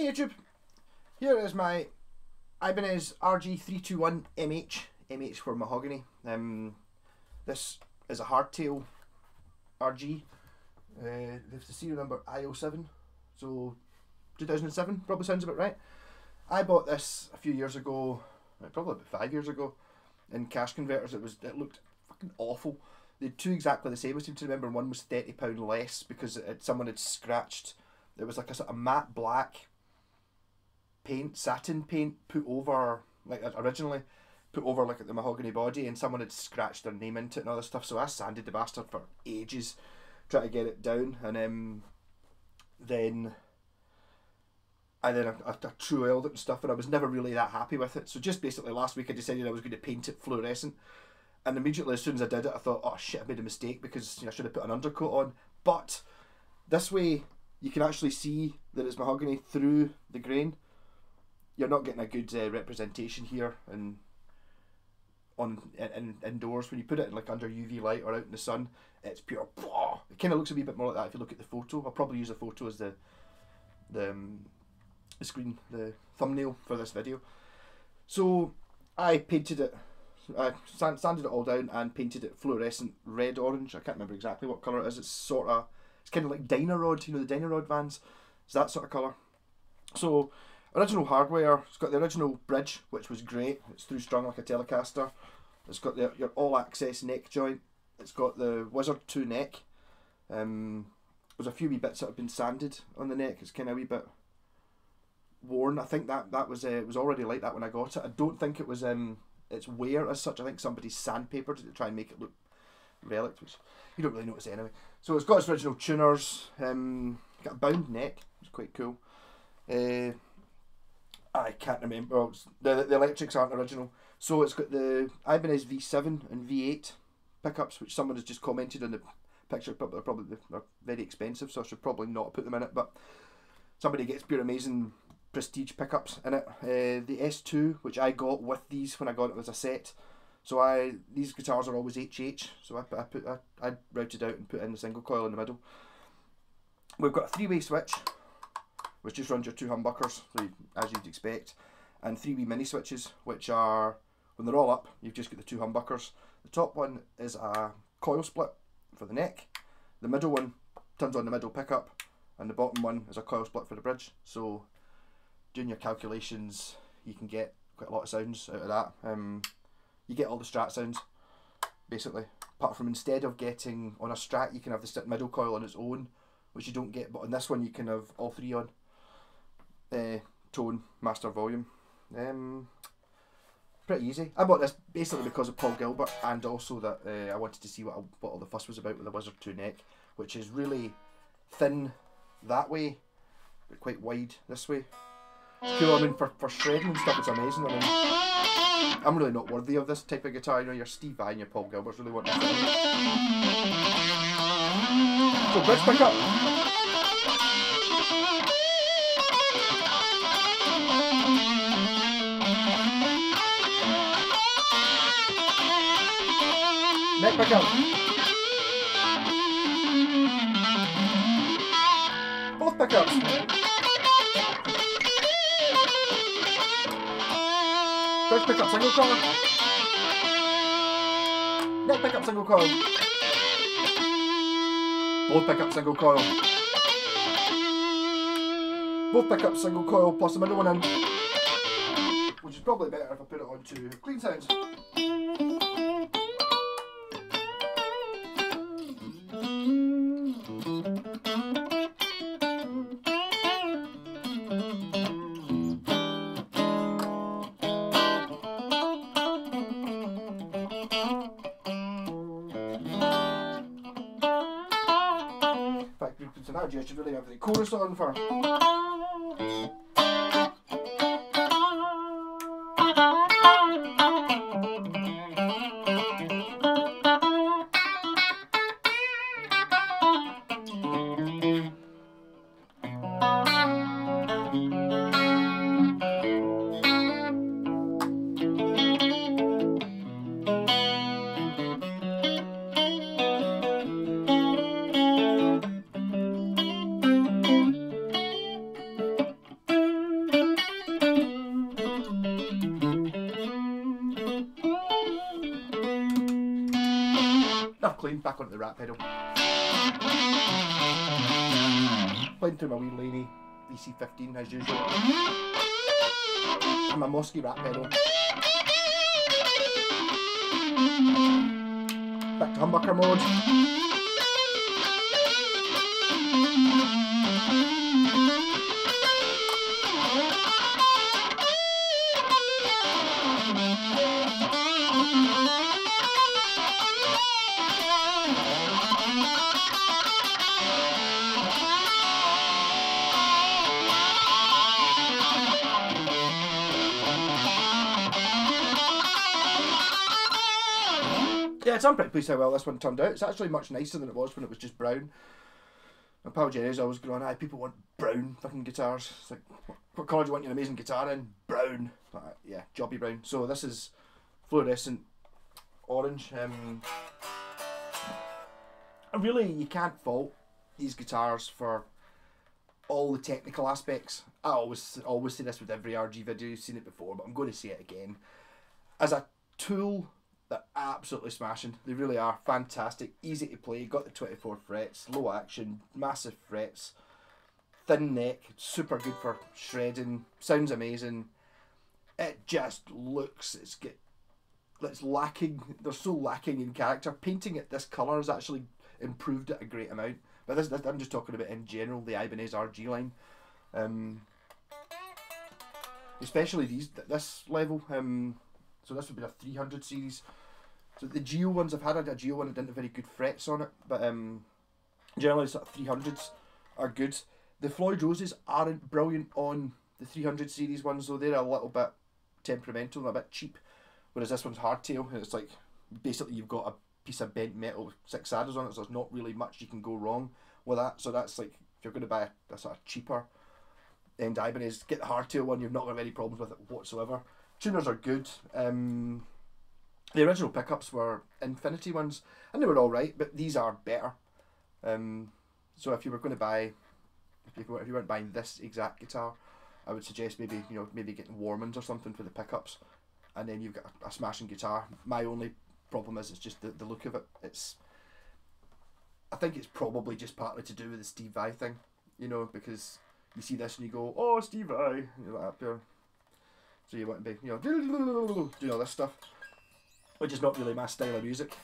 YouTube, here is my Ibanez RG321mh, MH for mahogany. This is a hardtail RG, with the serial number I07, so 2007 probably sounds about right. I bought this a few years ago, probably about 5 years ago, in cash converters. It looked fucking awful. They had two exactly the same, I seem to remember, and one was £30 less because someone had scratched. It was like a sort of matte black paint, satin paint, put over, like originally, put over like the mahogany body, and someone had scratched their name into it and other stuff, so I sanded the bastard for ages, trying to get it down, and then I true oiled it and stuff, and I was never really that happy with it. So just basically last week I decided I was going to paint it fluorescent, and immediately as soon as I did it I thought, oh shit, I made a mistake, because I should have put an undercoat on. But this way you can actually see that it's mahogany through the grain. You're not getting a good representation here and indoors. When you put it in like under UV light or out in the sun, it's pure. It kind of looks a wee bit more like that if you look at the photo. I'll probably use a photo as the screen, the thumbnail for this video. So I painted it, I sanded it all down and painted it fluorescent red orange. I can't remember exactly what colour it is. It's kind of like dynarod, you know, the dynarod vans. It's that sort of colour. So original hardware, it's got the original bridge, which was great. It's through strung like a Telecaster. It's got your all access neck joint. It's got the Wizard 2 neck. There's a few wee bits that have been sanded on the neck. It's kind of a wee bit worn. I think that was it was already like that when I got it. I don't think it was its wear as such. I think somebody sandpapered it to try and make it look relic, which you don't really notice anyway. So it's got its original tuners. Got a bound neck, it's quite cool. I can't remember. Well, the electrics aren't original. So it's got the Ibanez V7 and V8 pickups, which someone has just commented on the picture, but they're very expensive, so I should probably not put them in it. But somebody gets pure amazing prestige pickups in it. The S2, which I got with these when I got it as a set. So these guitars are always HH, so I routed out and put in the single coil in the middle. We've got a three-way switch, which just runs your two humbuckers, so as you'd expect, and three wee mini switches, which are, when they're all up, you've just got the two humbuckers. The top one is a coil split for the neck, the middle one turns on the middle pickup, and the bottom one is a coil split for the bridge. So doing your calculations, you can get quite a lot of sounds out of that. You get all the Strat sounds, basically, apart from instead of getting on a Strat, you can have the middle coil on its own, which you don't get, but on this one you can have all three on. Tone, master, volume. Pretty easy. I bought this basically because of Paul Gilbert, and also that I wanted to see what all the fuss was about with the Wizard 2 neck, which is really thin that way, but quite wide this way. It's cool. I mean, for shredding and stuff, it's amazing. I mean, I'm really not worthy of this type of guitar. You know, your Steve Vai and your Paul Gilbert's really want to. So bridge pickup. Neck pickup. Both pickups. Bridge pickup, single coil. Neck pickup, single coil. Both pickups, single coil. Both pickups, single coil, plus the middle one in. Which is probably better if I put it onto clean sounds. So now I should really have the chorus on for. playing back onto the rat pedal. Playing through my wee Laney VC15 as usual. And my Mosky rat pedal. Back to humbucker mode. Yeah, I'm pretty pleased how well this one turned out. It's actually much nicer than it was when it was just brown. My pal Jerry's always going, "Aye, people want brown fucking guitars." It's like, what colour do you want your amazing guitar in? Brown. Like, yeah, jobby brown. So this is fluorescent orange. Really, you can't fault these guitars for all the technical aspects. I always say this with every RG video. You've seen it before, but I'm going to say it again. As a tool, they're absolutely smashing. They really are fantastic, easy to play. Got the 24 frets, low action, massive frets, thin neck, super good for shredding. Sounds amazing. It just looks, it's lacking. They're so lacking in character. Painting it this colour has actually improved it a great amount. But this I'm just talking about in general the Ibanez RG line, especially this level. So this would be a 300 series. So the Geo ones, I've had a Geo one that didn't have very good frets on it, but generally sort of 300s are good. The Floyd Roses aren't brilliant on the 300 series ones, though. They're a little bit temperamental and a bit cheap, whereas this one's hardtail. It's like basically you've got a piece of bent metal with 6 saddles on it, so there's not really much you can go wrong with that. So that's like, if you're going to buy a sort of cheaper end Ibanez, get the hardtail one. You've not got any problems with it whatsoever. Tuners are good. The original pickups were Infinity ones, and they were all right, but these are better. So if you were going to buy, if you weren't buying this exact guitar, I would suggest maybe getting Warmans or something for the pickups, and then you've got a smashing guitar. My only problem is it's just the look of it. I think it's probably just partly to do with the Steve Vai thing, you know, because you see this and you go, "Oh, Steve Vai," and you're like up there. So you want to be, you know, doing all this stuff, which is not really my style of music.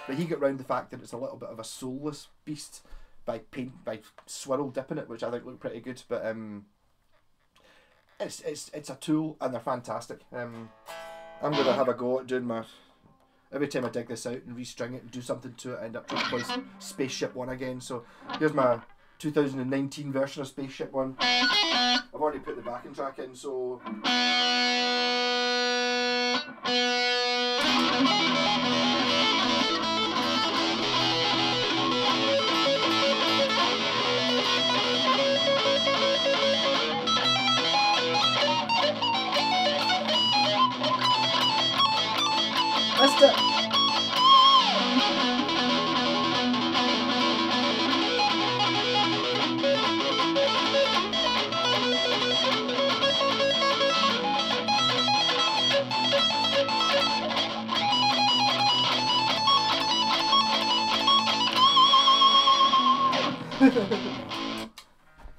But he got round the fact that it's a little bit of a soulless beast by swirl dipping it, which I think looked pretty good. But it's a tool and they're fantastic. I'm gonna have a go at doing my. Every time I dig this out and restring it and do something to it, I end up trying to play Spaceship One again. So here's my 2019 version of Spaceship One. I've already put the backing track in, so. That's it.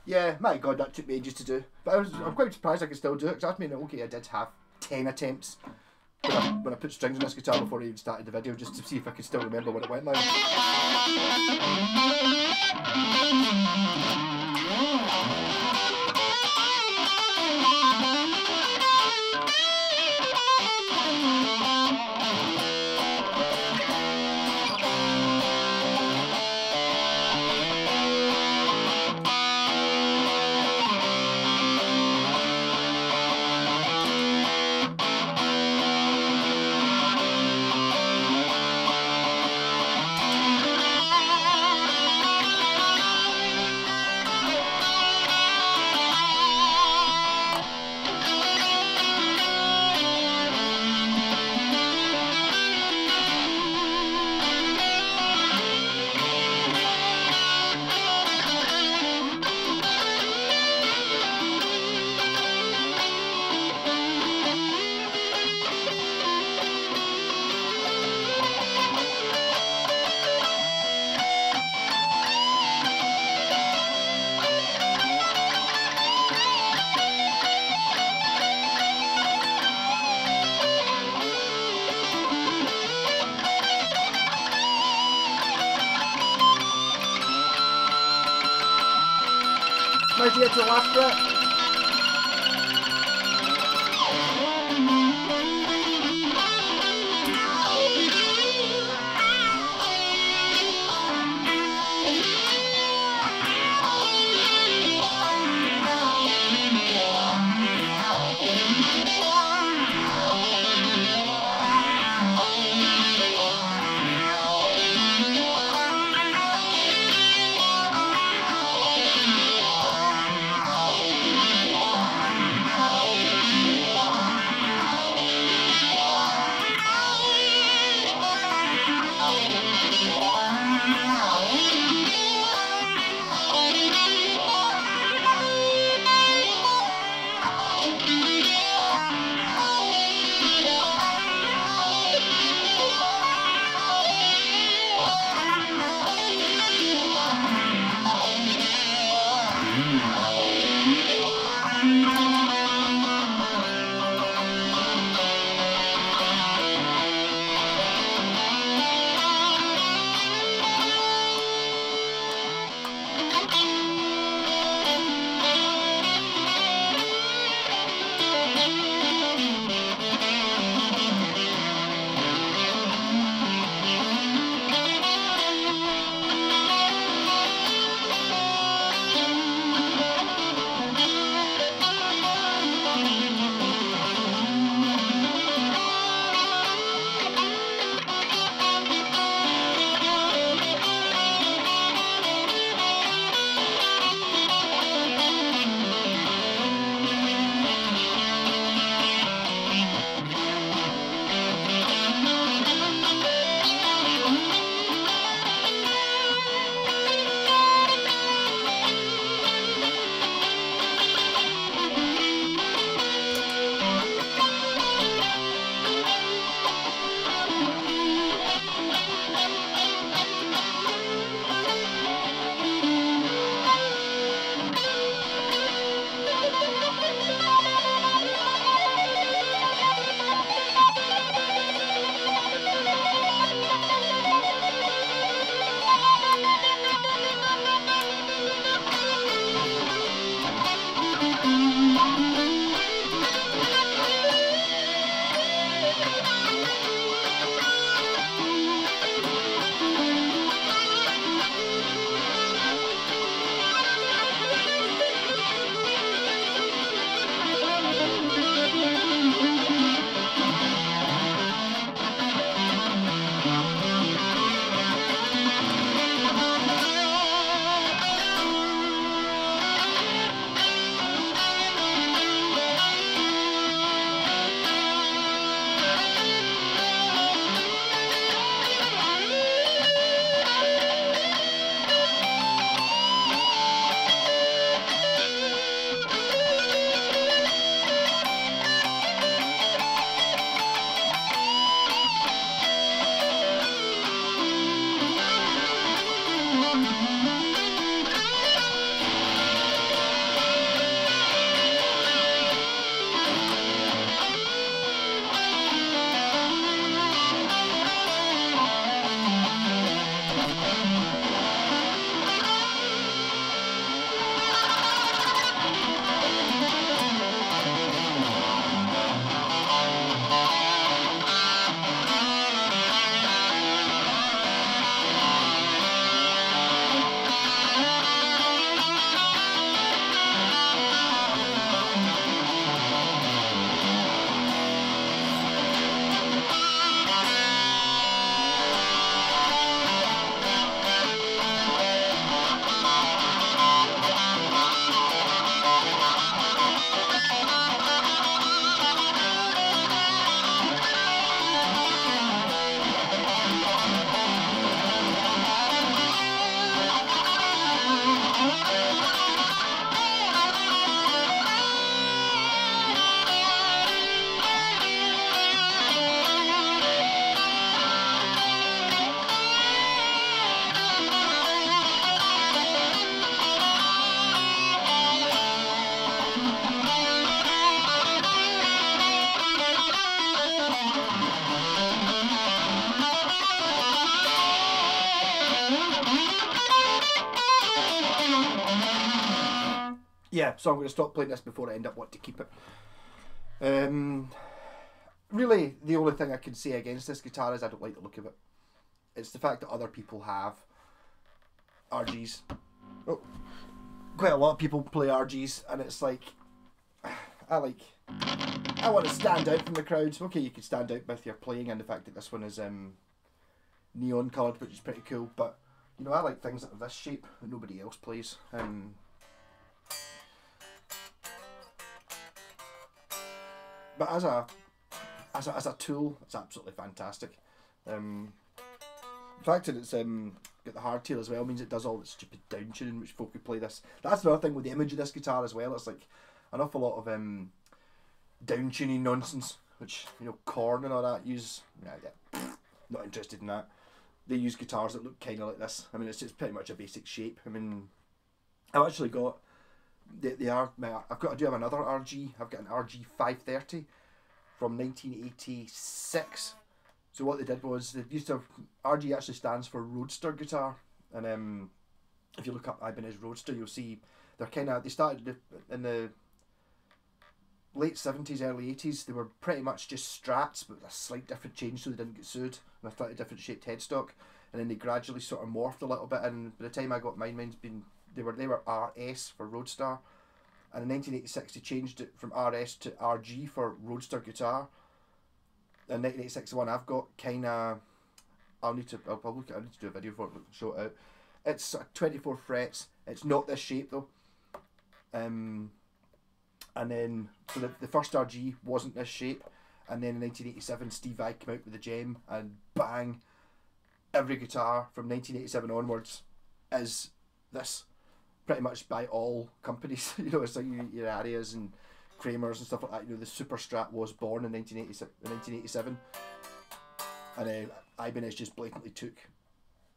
Yeah, my god, that took me ages to do. But I'm quite surprised I can still do it, because that means, okay, I did have 10 attempts when I put strings on this guitar before I even started the video, just to see if I could still remember what it went like. Now you get to the last fret. yeah, so I'm going to stop playing this before I end up wanting to keep it. Really, the only thing I can say against this guitar is I don't like the look of it. It's the fact that other people have RGs. Oh, quite a lot of people play RGs, and it's like, I want to stand out from the crowd. Okay, you can stand out with your playing and the fact that this one is neon coloured, which is pretty cool, but you know, I like things that are this shape that nobody else plays. But as a tool, it's absolutely fantastic. The fact that it's got the hardtail as well means it does all the stupid down tuning which folk who play this. That's another thing with the image of this guitar as well. It's like an awful lot of down tuning nonsense, which, you know, Korn and all that use. Yeah, not interested in that. They use guitars that look kind of like this. I mean, it's just pretty much a basic shape. I mean, I've actually got I do have another RG. I've got an RG530 from 1986. So what they did was they used to RG actually stands for Roadster guitar, and if you look up Ibanez Roadster, you'll see they started in the late 70s, early 80s. They were pretty much just Strats, but with a slight different change so they didn't get sued, and a slightly different shaped headstock. And then they gradually sort of morphed a little bit. And by the time I got mine's been they were RS for Roadster, and in 1986 they changed it from RS to RG for Roadster guitar. In 1986, the one I've got I need to do a video for it, show it out. It's 24 frets. It's not this shape though. And then so the first RG wasn't this shape, and then in 1987 Steve Vai came out with the Gem, and bang, every guitar from 1987 onwards is this, pretty much by all companies. You know, it's like your Arias and Kramers and stuff like that. You know, the Super Strat was born in 1987, and Ibanez just blatantly took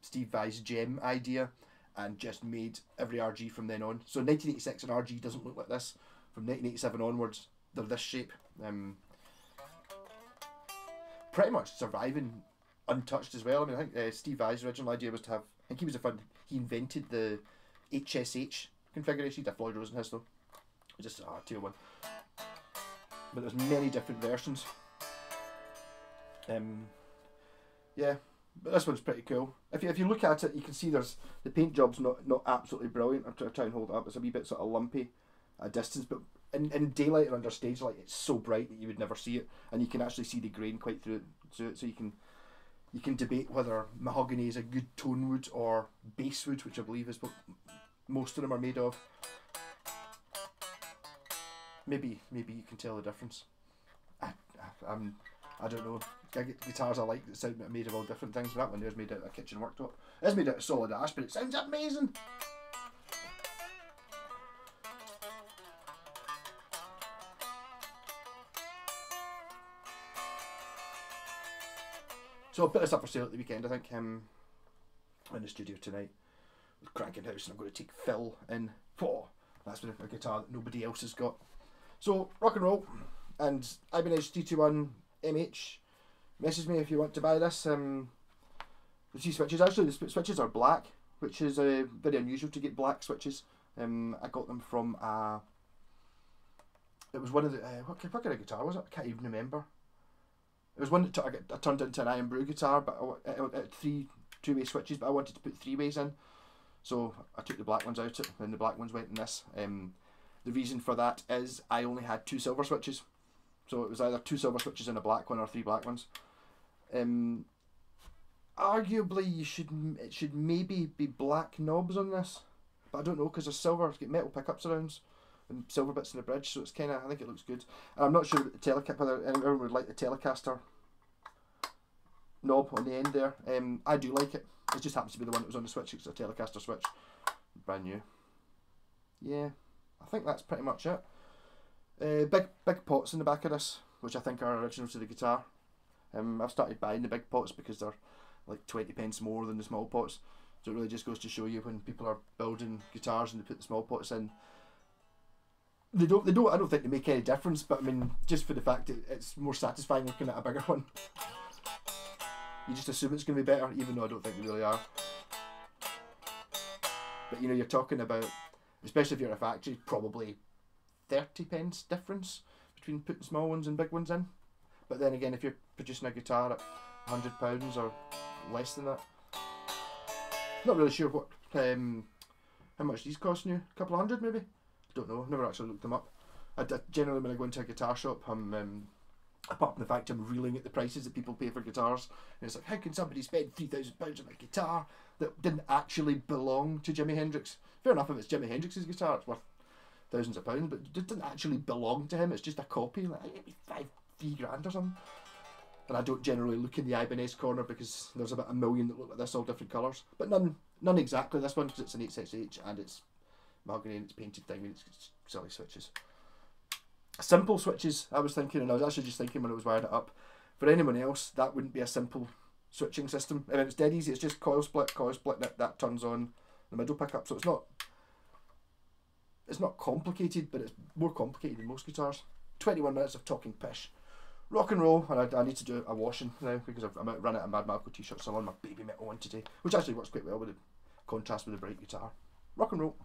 Steve Vai's Gem idea and just made every RG from then on. So in 1986 an RG doesn't look like this. From 1987 onwards, they're this shape. Pretty much surviving untouched as well. I mean, I think Steve Vai's original idea was to have, I think he invented the HSH configuration. He did Floyd Rose in his though. It was just a hardtail one. But there's many different versions. Yeah, but this one's pretty cool. If you look at it, you can see there's the paint job's not absolutely brilliant. I'll try and hold it up. It's a wee bit sort of lumpy at distance, but in daylight or under stage light, it's so bright that you would never see it, and you can actually see the grain quite through it. So you can debate whether mahogany is a good tone wood or base wood, which I believe is what most of them are made of. Maybe you can tell the difference. I don't know. Guitars I like that sound made of all different things. That one there's made out of a kitchen worktop. It's made out of solid ash, but it sounds amazing. So I'll put this up for sale at the weekend. I think I'm in the studio tonight with Cranking House, and I'm going to take Phil in. Oh, that's been a guitar that nobody else has got. So rock and roll, and Ibanez RG321mh. Message me if you want to buy this. The two switches, actually the switches are black, which is very unusual to get black switches. I got them from it was one of the what kind of guitar was it? I can't even remember. It was one that I turned into an Iron Brew guitar, but it had three two-way switches, but I wanted to put three ways in, so I took the black ones out, and the black ones went in this. The reason for that is I only had two silver switches, so it was either two silver switches and a black one or three black ones. Arguably, it should maybe be black knobs on this, but I don't know because there's silver. It's got metal pickup surrounds and silver bits in the bridge, so it's kind of, I think it looks good. And I'm not sure whether anyone would like the Telecaster knob on the end there. I do like it. It just happens to be the one that was on the switch. It's a Telecaster switch, brand new. Yeah, I think that's pretty much it. Big pots in the back of this, which I think are original to the guitar. I've started buying the big pots because they're like 20 pence more than the small pots. So it really just goes to show you when people are building guitars and they put the small pots in, I don't think they make any difference, but I mean, just for the fact that it's more satisfying looking at a bigger one. You just assume it's going to be better, even though I don't think they really are. But you know, you're talking about especially if you're at a factory, probably 30p difference between putting small ones and big ones in. But then again, if you're producing a guitar at £100 or less than that, not really sure what how much these cost now. A couple of hundred maybe. I don't know. I've never actually looked them up. I generally, when I go into a guitar shop, I'm apart from the fact I'm reeling at the prices that people pay for guitars, and it's like, how can somebody spend £3,000 on a guitar that didn't actually belong to Jimi Hendrix? Fair enough, if it's Jimi Hendrix's guitar, it's worth thousands of pounds, but it didn't actually belong to him. It's just a copy, like maybe £3,000 or something. And I don't generally look in the Ibanez corner because there's about a million that look like this, all different colours, but none exactly this one because it's an 8/6H and it's mahogany and it's painted diamond. It's silly switches. Simple switches, I was thinking, and I was actually just thinking when I was wiring it up, for anyone else that wouldn't be a simple switching system. I mean, it's dead easy. It's just coil split, that turns on the middle pickup, so it's not complicated, but it's more complicated than most guitars. 21 minutes of talking pish. Rock and roll, and I need to do a washing now because I'm out running a Mad Malco t-shirt, so I'm on my baby metal one today, which actually works quite well with the contrast with the bright guitar. Rock and roll.